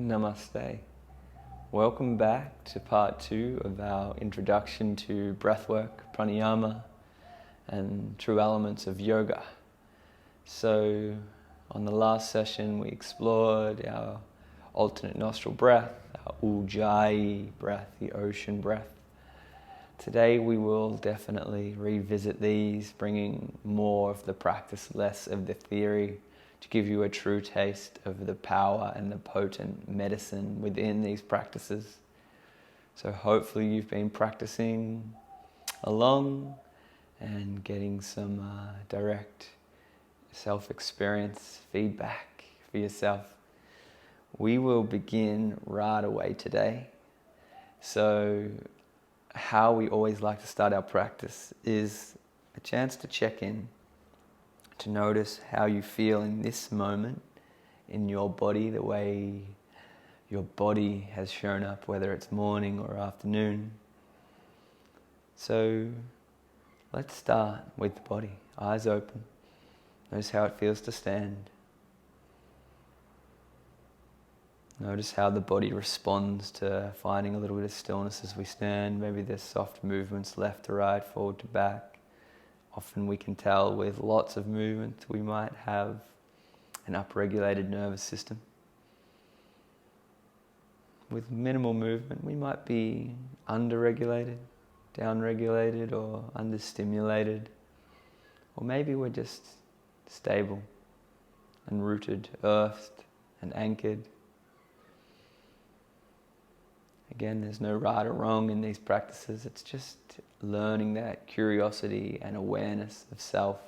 Namaste. Welcome back to part 2 of our introduction to breathwork, pranayama, and true elements of yoga. So, on the last session we explored our alternate nostril breath, our ujjayi breath, the ocean breath. Today we will definitely revisit these, bringing more of the practice, less of the theory, to give you a true taste of the power and the potent medicine within these practices. So hopefully you've been practicing along and getting some direct self-experience feedback for yourself. We will begin right away today. So how we always like to start our practice is a chance to check in, to notice how you feel in this moment in your body, the way your body has shown up, whether it's morning or afternoon. So let's start with the body. Eyes open. Notice how it feels to stand. Notice how the body responds to finding a little bit of stillness as we stand. Maybe there's soft movements left to right, forward to back. Often we can tell with lots of movement we might have an upregulated nervous system. With minimal movement we might be underregulated, downregulated, or understimulated. Or maybe we're just stable and rooted, earthed and anchored. Again, there's no right or wrong in these practices. It's just learning that curiosity and awareness of self,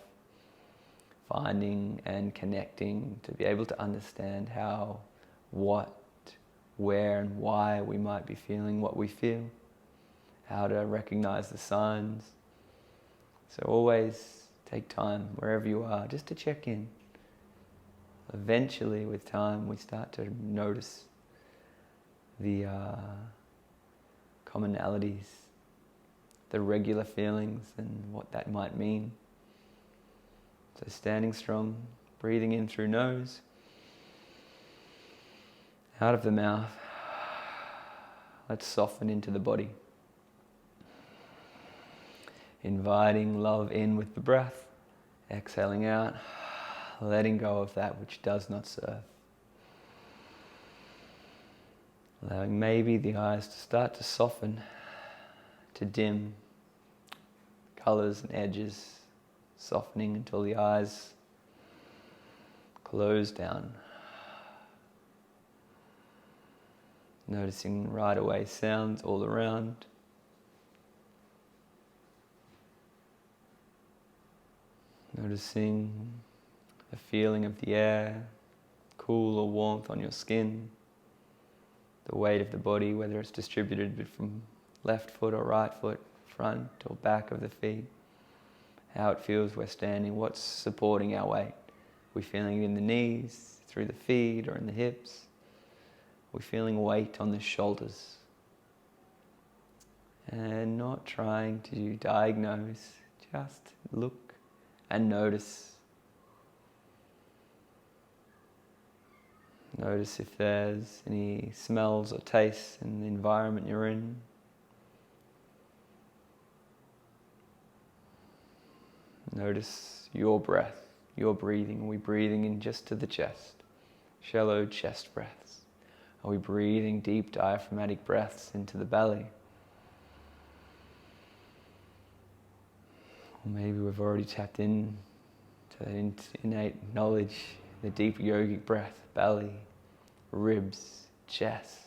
finding and connecting to be able to understand how, what, where and why we might be feeling what we feel, how to recognize the signs. So always take time wherever you are just to check in. Eventually with time we start to notice the commonalities, the regular feelings and what that might mean. So standing strong, breathing in through nose, out of the mouth. Let's soften into the body. Inviting love in with the breath, exhaling out, letting go of that which does not serve. Allowing maybe the eyes to start to soften, to dim, colors and edges softening until the eyes close down. Noticing right away sounds all around. Noticing the feeling of the air, cool or warmth on your skin. The weight of the body, whether it's distributed from left foot or right foot, front or back of the feet. How it feels we're standing, what's supporting our weight. We're feeling it in the knees, through the feet or in the hips. We're feeling weight on the shoulders. And not trying to diagnose, just look and notice. Notice if there's any smells or tastes in the environment you're in. Notice your breath, your breathing. Are we breathing in just to the chest? Shallow chest breaths. Are we breathing deep diaphragmatic breaths into the belly? Or maybe we've already tapped in to that innate knowledge, the deep yogic breath, belly, ribs, chest.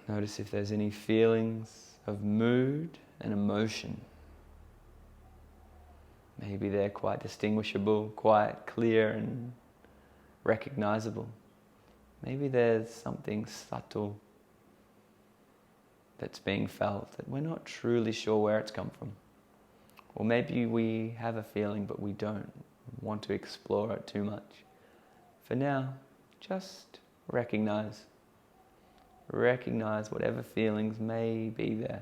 Notice if there's any feelings of mood and emotion. Maybe they're quite distinguishable, quite clear and recognizable. Maybe there's something subtle that's being felt that we're not truly sure where it's come from. Or maybe we have a feeling but we don't want to explore it too much. For now, just recognize whatever feelings may be there.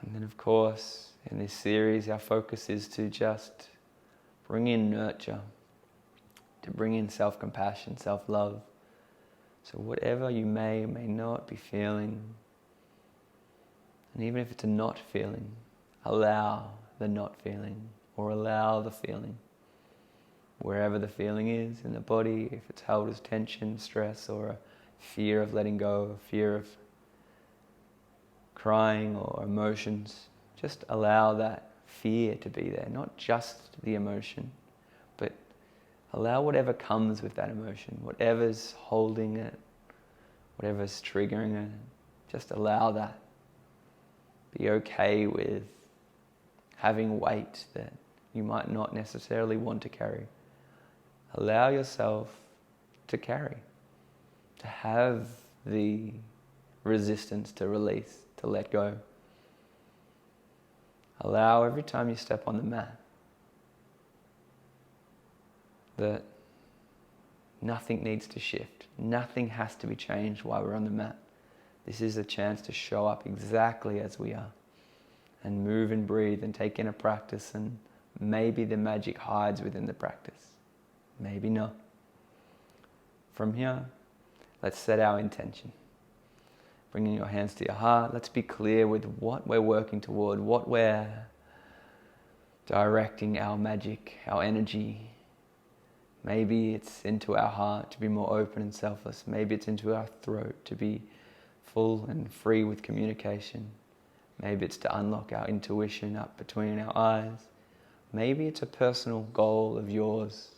And then of course, In this series, our focus is to just bring in nurture, to bring in self-compassion, self-love. So whatever you may or may not be feeling, and even if it's a not feeling, allow the not feeling, or allow the feeling. Wherever the feeling is in the body, if it's held as tension, stress, or a fear of letting go, a fear of crying or emotions, just allow that fear to be there, not just the emotion, but allow whatever comes with that emotion, whatever's holding it, whatever's triggering it, just allow that. Be okay with having weight that you might not necessarily want to carry. Allow yourself to carry, to have the resistance to release, to let go. Allow every time you step on the mat that nothing needs to shift. Nothing has to be changed while we're on the mat. This is a chance to show up exactly as we are and move and breathe and take in a practice, and maybe the magic hides within the practice. Maybe not. From here, let's set our intention. Bringing your hands to your heart, let's be clear with what we're working toward, what we're directing our magic, our energy. Maybe it's into our heart to be more open and selfless. Maybe it's into our throat to be full and free with communication. Maybe it's to unlock our intuition up between our eyes. Maybe it's a personal goal of yours.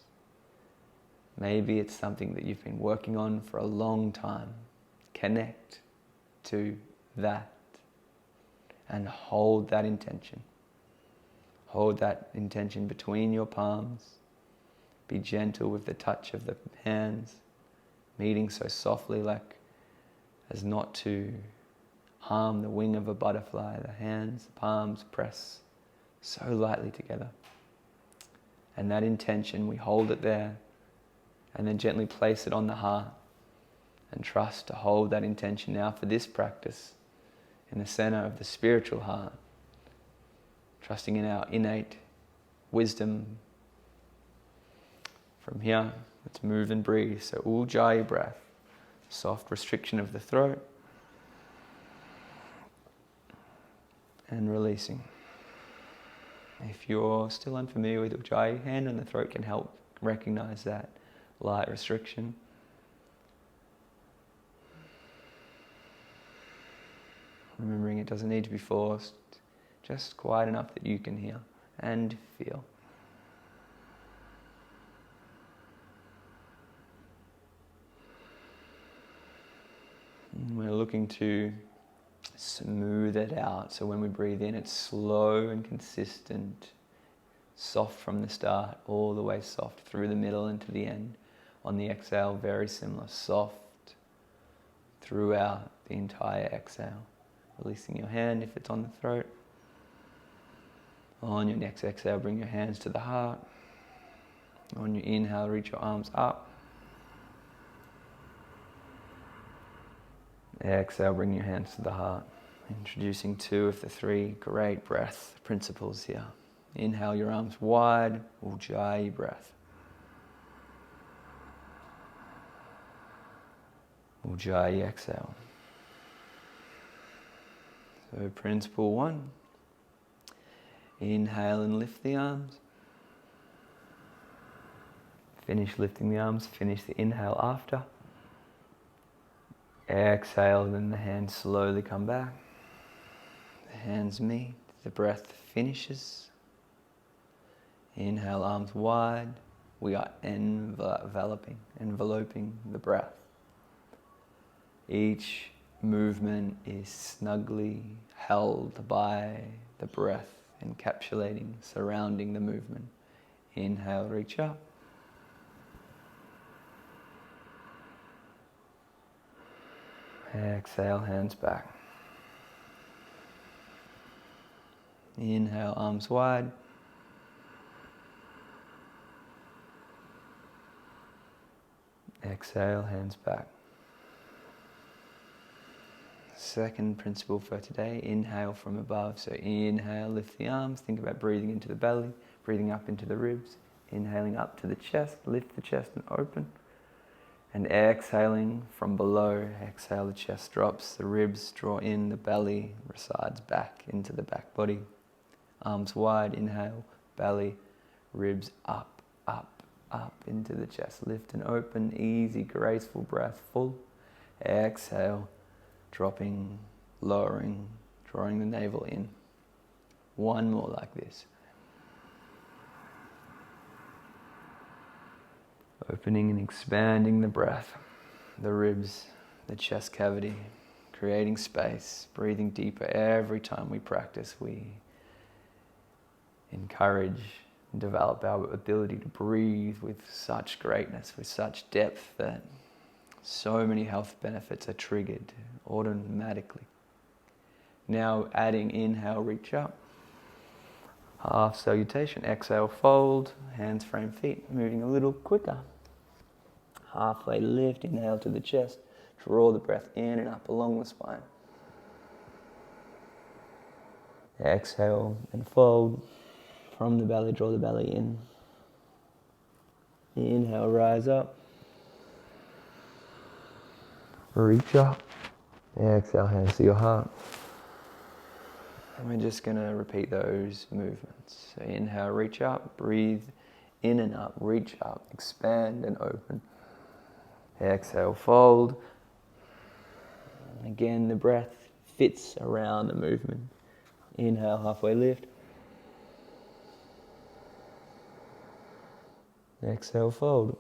Maybe it's something that you've been working on for a long time. Connect to that and hold that intention. Hold that intention between your palms. Be gentle with the touch of the hands, meeting so softly like as not to harm the wing of a butterfly. The hands, the palms press so lightly together. And that intention, we hold it there and then gently place it on the heart and trust to hold that intention now for this practice in the center of the spiritual heart, trusting in our innate wisdom. From here, let's move and breathe. So Ujjayi breath, soft restriction of the throat and releasing. If you're still unfamiliar with Ujjayi, hand on the throat can help recognize that light restriction. Remembering it doesn't need to be forced, just quiet enough that you can hear and feel. And we're looking to smooth it out, so when we breathe in, it's slow and consistent, soft from the start, all the way soft through the middle and to the end. On the exhale, very similar, soft throughout the entire exhale. Releasing your hand if it's on the throat. On your next exhale, bring your hands to the heart. On your inhale, reach your arms up. Exhale, bring your hands to the heart. Introducing 2 of the 3 great breath principles here. Inhale, your arms wide, Ujjayi breath. Ujjayi exhale. So principle 1, inhale and lift the arms. Finish lifting the arms, finish the inhale after. Exhale, then the hands slowly come back. The hands meet, the breath finishes. Inhale, arms wide. We are enveloping the breath. Each movement is snugly held by the breath, encapsulating, surrounding the movement. Inhale, reach up. Exhale, hands back. Inhale, arms wide. Exhale, hands back. Second principle for today, inhale from above. So inhale, lift the arms, think about breathing into the belly, breathing up into the ribs, inhaling up to the chest, lift the chest and open. And exhaling from below, exhale, the chest drops, the ribs draw in, the belly resides back into the back body. Arms wide, inhale, belly, ribs up, up, up into the chest. Lift and open, easy, graceful breath, full. Exhale, dropping, lowering, drawing the navel in. One more like this. Opening and expanding the breath, the ribs, the chest cavity, creating space, breathing deeper. Every time we practice, we encourage and develop our ability to breathe with such greatness, with such depth, that so many health benefits are triggered automatically. Now adding inhale, reach up. Half salutation, exhale, fold, hands frame feet, moving a little quicker. Halfway lift, inhale to the chest, draw the breath in and up along the spine. Exhale and fold. From the belly, draw the belly in. Inhale, rise up. Reach up. Exhale, hands to your heart. And we're just going to repeat those movements. So inhale, reach up, breathe in and up, reach up, expand and open. Exhale, fold. Again, the breath fits around the movement. Inhale, halfway lift. Exhale, fold.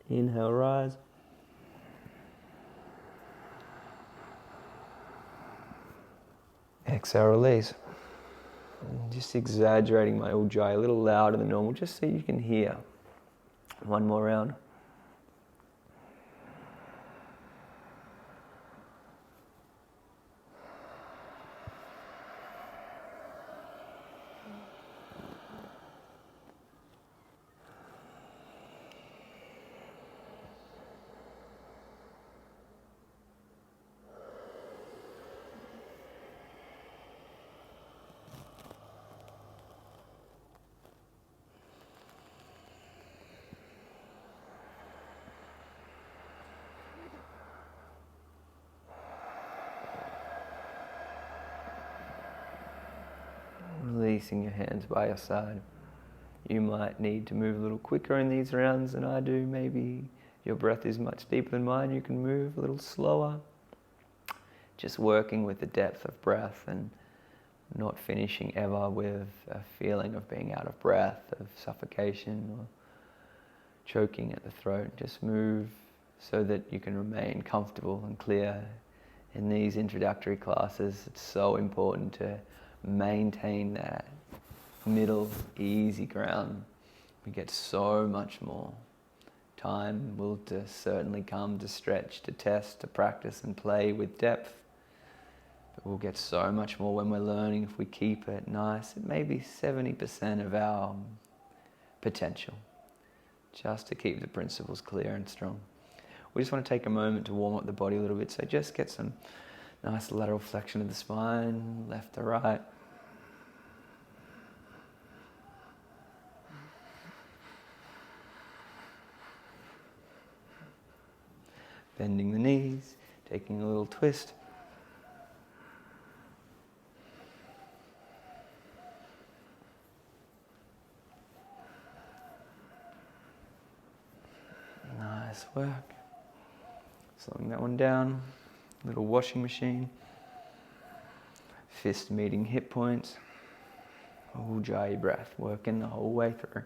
Inhale, rise. Exhale, release. Just exaggerating my ujjayi a little louder than normal, just so you can hear. One more round. Releasing your hands by your side. You might need to move a little quicker in these rounds than I do. Maybe your breath is much deeper than mine. You can move a little slower. Just working with the depth of breath and not finishing ever with a feeling of being out of breath, of suffocation or choking at the throat. Just move so that you can remain comfortable and clear. In these introductory classes, it's so important to maintain that middle, easy ground. We get so much more. Time will certainly come to stretch, to test, to practice and play with depth. But we'll get so much more when we're learning if we keep it nice. It may be 70% of our potential, just to keep the principles clear and strong. We just want to take a moment to warm up the body a little bit. So just get some nice lateral flexion of the spine, left to right. Bending the knees, taking a little twist. Nice work. Slowing that one down. Little washing machine. Fist meeting hip points. Ujjayi breath, working the whole way through.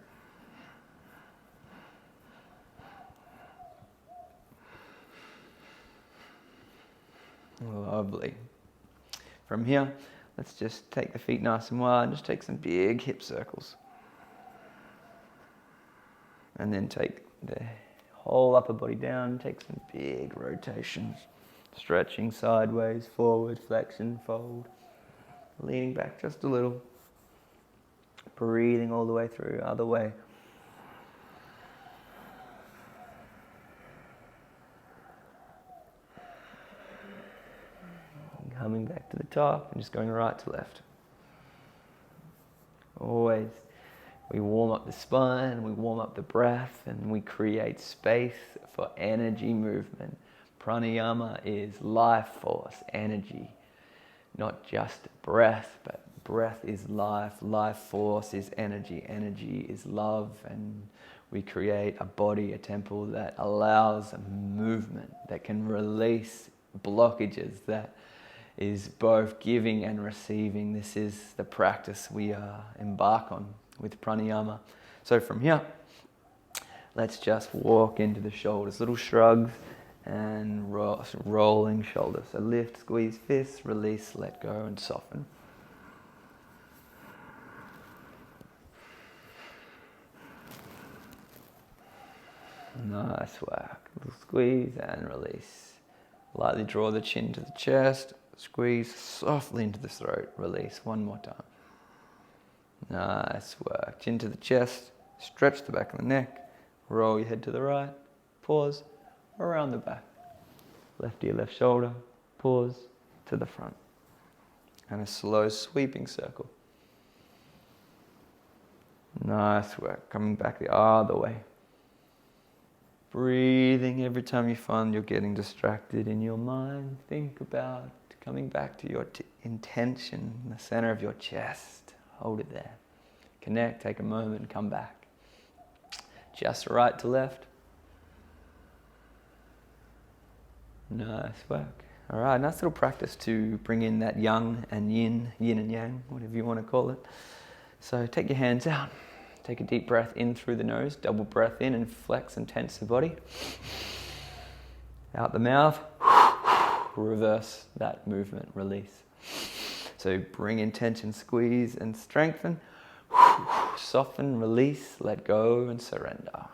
Lovely. From here, let's just take the feet nice and wide and just take some big hip circles. And then take the whole upper body down, take some big rotations. Stretching sideways, forward, flexion, fold. Leaning back just a little. Breathing all the way through, other way. coming back to the top and just going right to left. Always, we warm up the spine, we warm up the breath, and we create space for energy movement. Pranayama is life force, energy, not just breath, but breath is life, life force is energy, energy is love, and we create a body, a temple that allows a movement that can release blockages, that is both giving and receiving. This is the practice we embark on with pranayama. So from here, let's just walk into the shoulders, little shrugs and rolling shoulders. So lift, squeeze fists, release, let go and soften. Nice work. Little squeeze and release. Lightly draw the chin to the chest. Squeeze softly into the throat. Release. One more time. Nice work. Chin to the chest. Stretch the back of the neck. Roll your head to the right. Pause. Around the back. Left ear, left shoulder. Pause. To the front. And a slow sweeping circle. Nice work. Coming back the other way. Breathing every time you find you're getting distracted in your mind. Think about coming back to your intention in the center of your chest. Hold it there. Connect, take a moment and come back. Just right to left. Nice work. All right, nice little practice to bring in that yang and yin and yang, whatever you want to call it. So take your hands out. Take a deep breath in through the nose, double breath in and flex and tense the body. Out the mouth, reverse that movement, release. So bring in tension, squeeze and strengthen. Soften, release, let go and surrender.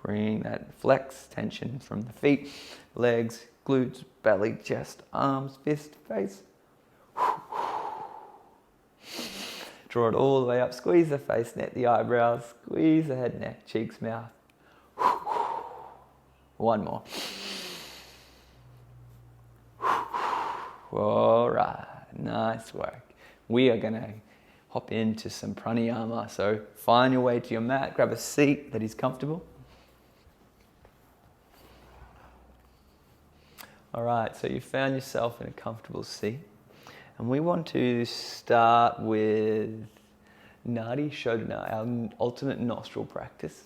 Bring that flex, tension from the feet, legs, glutes, belly, chest, arms, fist, face. Draw it all the way up. Squeeze the face, net the eyebrows. Squeeze the head, neck, cheeks, mouth. One more. All right, nice work. We are going to hop into some pranayama. So find your way to your mat. Grab a seat that is comfortable. All right, so you found yourself in a comfortable seat. And we want to start with Nadi Shodhana, our alternate nostril practice.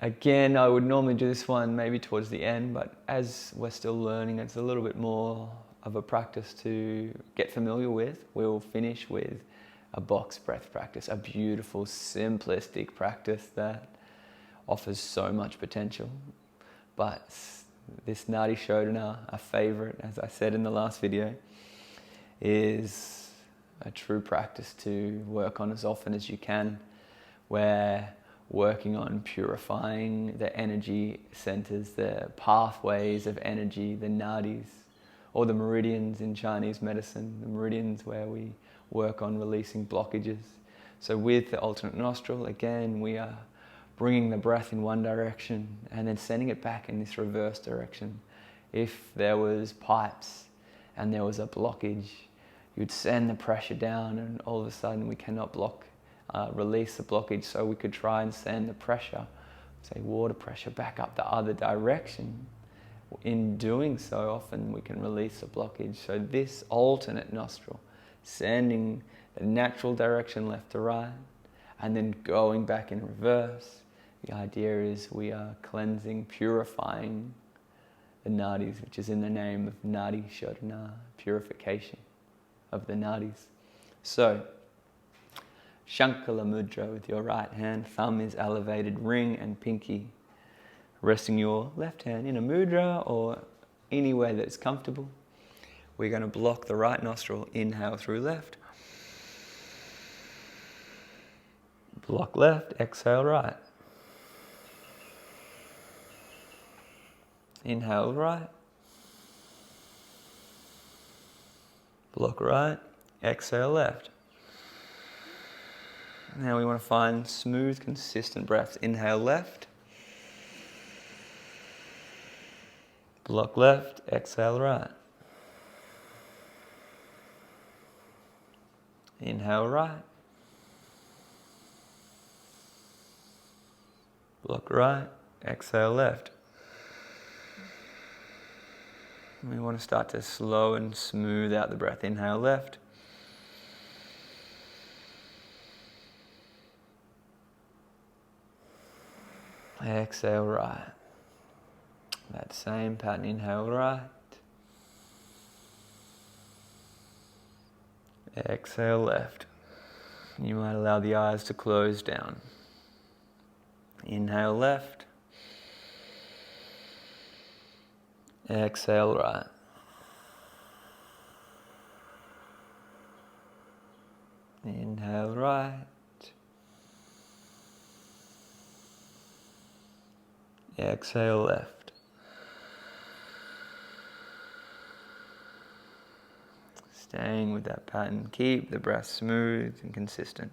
Again, I would normally do this one maybe towards the end, but as we're still learning, it's a little bit more of a practice to get familiar with. We'll finish with a box breath practice, a beautiful, simplistic practice that offers so much potential. But this Nadi Shodhana, a favorite, as I said in the last video, is a true practice to work on as often as you can. We're working on purifying the energy centers, the pathways of energy, the nadis, or the meridians in Chinese medicine, the meridians where we work on releasing blockages. So with the alternate nostril, again, we are bringing the breath in one direction and then sending it back in this reverse direction. If there was pipes and there was a blockage, you'd send the pressure down and all of a sudden we cannot release the blockage, so we could try and send the pressure, say water pressure, back up the other direction. In doing so, often we can release a blockage. So this alternate nostril, sending the natural direction left to right and then going back in reverse. The idea is we are cleansing, purifying the nadis, which is in the name of Nadi Shodhana, purification of the nadis. So, Shankala Mudra with your right hand, thumb is elevated, ring and pinky resting your left hand in a mudra or anywhere that's comfortable. We're going to block the right nostril, inhale through left. Block left, exhale right. Inhale right. Block right, exhale left. Now we want to find smooth, consistent breaths. Inhale left. Block left, exhale right. Inhale right. Block right, exhale left. And we want to start to slow and smooth out the breath. Inhale left. Exhale right. That same pattern. Inhale right. Exhale left. You might allow the eyes to close down. Inhale left. Exhale right. Inhale right. Exhale left. Staying with that pattern. Keep the breath smooth and consistent.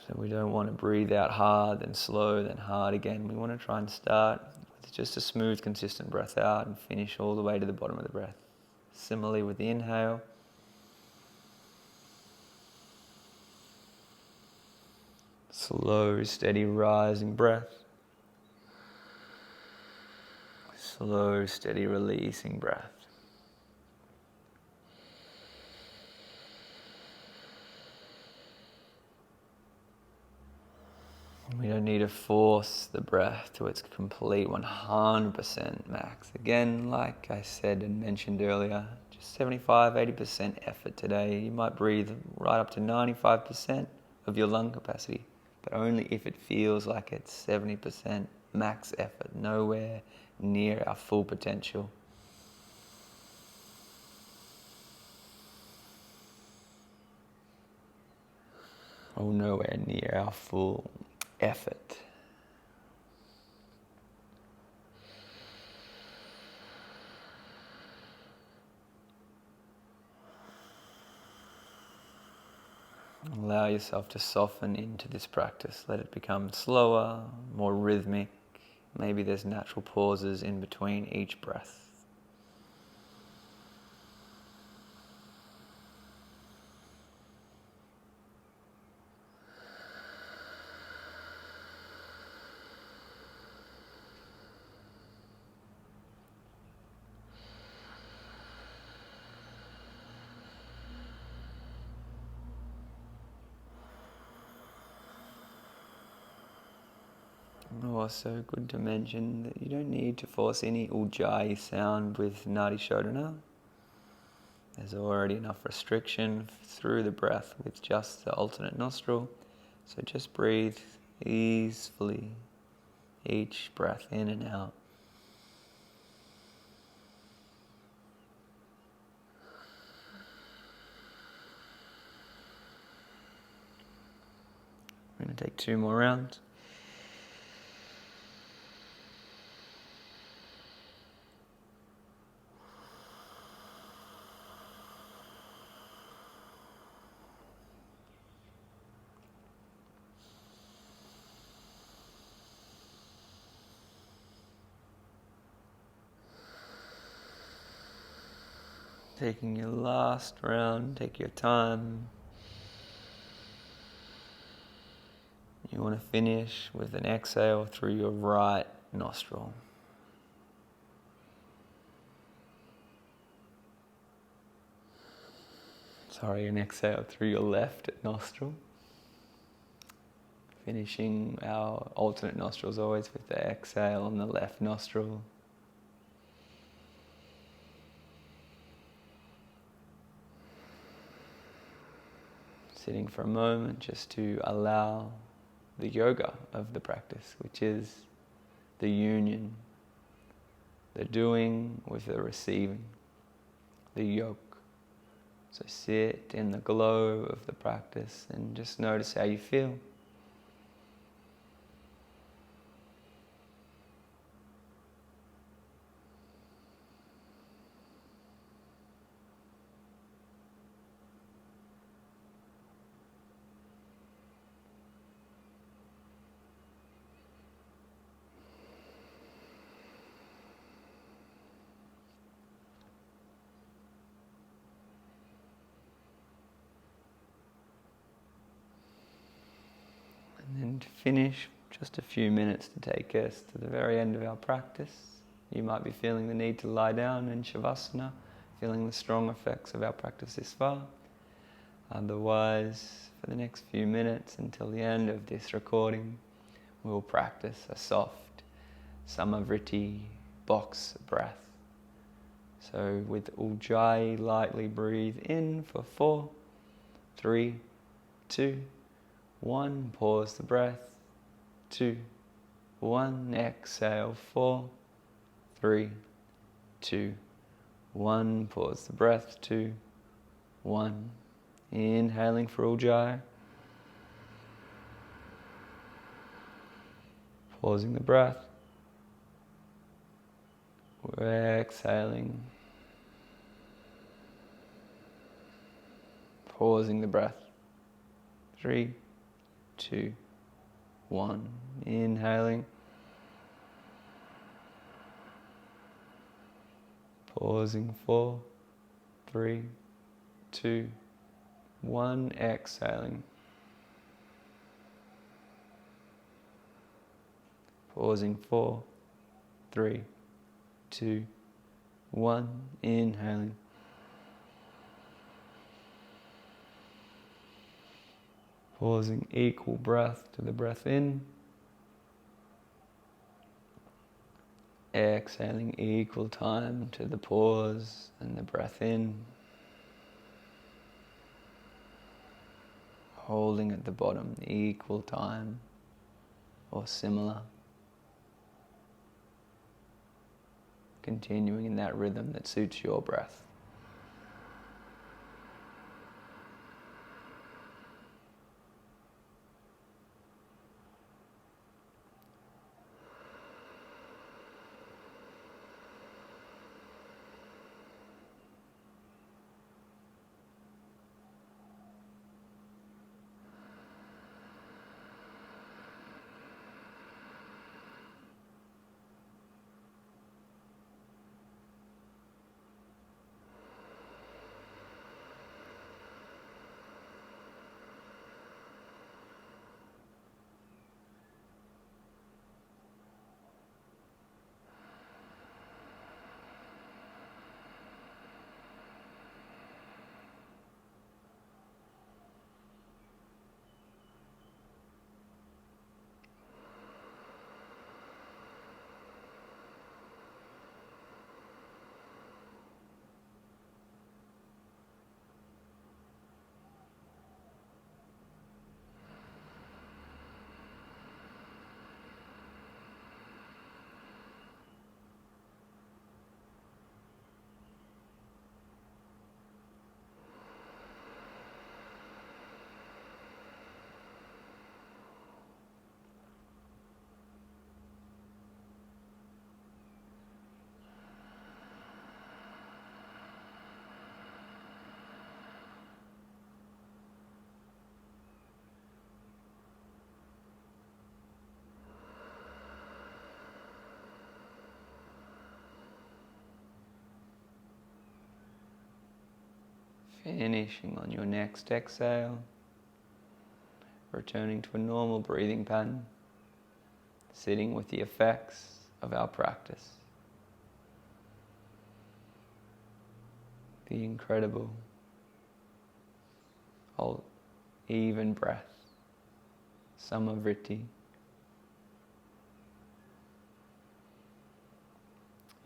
So we don't want to breathe out hard, then slow, then hard again. We want to try and start with just a smooth, consistent breath out and finish all the way to the bottom of the breath. Similarly with the inhale. Slow, steady, rising breath. Slow, steady, releasing breath. We don't need to force the breath to its complete 100% max. Again, like I said and mentioned earlier, just 75-80% effort today. You might breathe right up to 95% of your lung capacity, but only if it feels like it's 70% max effort, nowhere near our full potential. Or nowhere near our full effort. Allow yourself to soften into this practice. Let it become slower, more rhythmic. Maybe there's natural pauses in between each breath. Also good to mention that you don't need to force any ujjayi sound with Nadi Shodhana. There's already enough restriction through the breath with just the alternate nostril. So just breathe easily, each breath in and out. We're going to take 2 more rounds. Taking your last round, take your time. You want to finish with an exhale through your right nostril. An exhale through your left nostril. Finishing our alternate nostrils always with the exhale on the left nostril. Sitting for a moment just to allow the yoga of the practice, which is the union, the doing with the receiving, the yoke. So sit in the glow of the practice and just notice how you feel. finish, just a few minutes to take us to the very end of our practice. You might be feeling the need to lie down in Shavasana, feeling the strong effects of our practice this far. Otherwise, for the next few minutes until the end of this recording, we'll practice a soft Samavriti box breath. So with Ujjayi, lightly breathe in for 4, 3, 2, 1. Pause the breath. 2, 1. Exhale. 4, 3, 2, 1. Pause the breath. 2, 1. Inhaling for Ujjayi. Pausing the breath. We're exhaling. Pausing the breath. 3, 2, 1. Inhaling. Pausing. 4, 3, 2, 1. Exhaling. Pausing. 4, 3, 2, 1. Inhaling. Pausing, equal breath to the breath in. Exhaling, equal time to the pause and the breath in. Holding at the bottom, equal time or similar. Continuing in that rhythm that suits your breath. Finishing on your next exhale, returning to a normal breathing pattern, sitting with the effects of our practice. The incredible, even breath, Samavriti.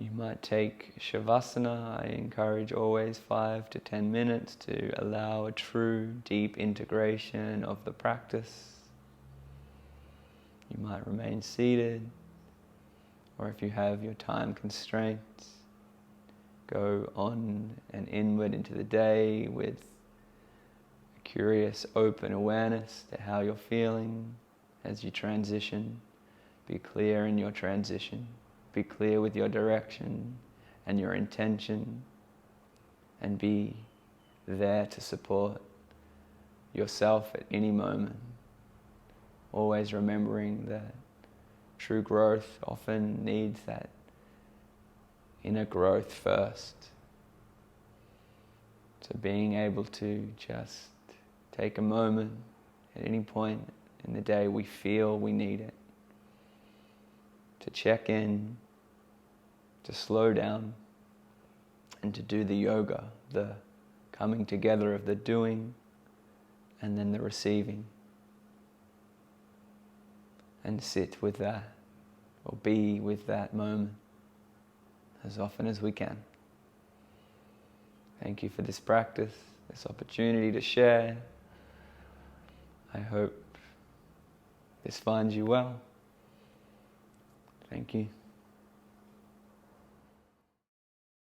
You might take Shavasana. I encourage always 5 to 10 minutes to allow a true deep integration of the practice. You might remain seated, or if you have your time constraints, go on and inward into the day with a curious open awareness to how you're feeling as you transition. Be clear in your transition. Be clear with your direction and your intention, and be there to support yourself at any moment. Always remembering that true growth often needs that inner growth first. So being able to just take a moment at any point in the day we feel we need it. To check in, to slow down, and to do the yoga, the coming together of the doing and then the receiving. And sit with that, or be with that moment as often as we can. Thank you for this practice, this opportunity to share. I hope this finds you well. Thank you.